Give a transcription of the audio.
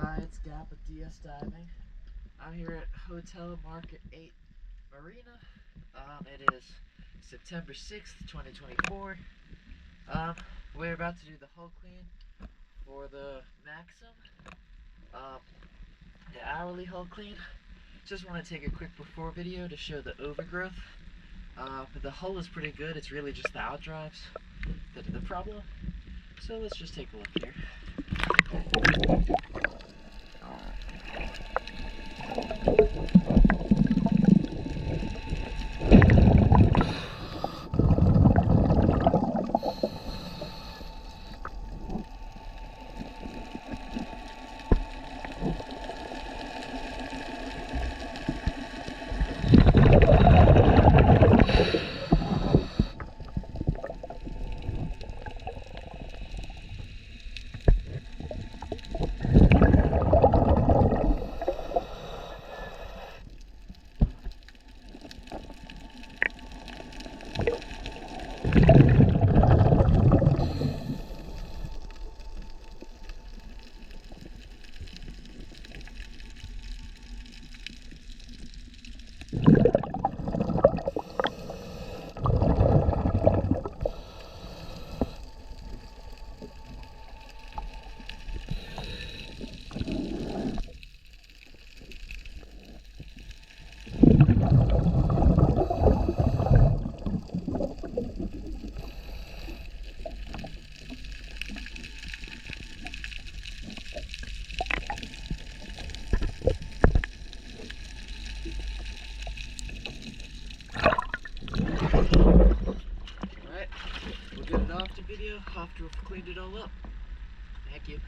Hi, it's Gap with DS Diving. I'm here at Hotel Market 8 Marina. It is September 6th, 2024. We're about to do the hull clean for the Maxum, the hourly hull clean. Just want to take a quick before video to show the overgrowth. But the hull is pretty good. It's really just the outdrives that are the problem. So let's just take a look here. Alright, we'll get it off the video after we've cleaned it all up. Thank you.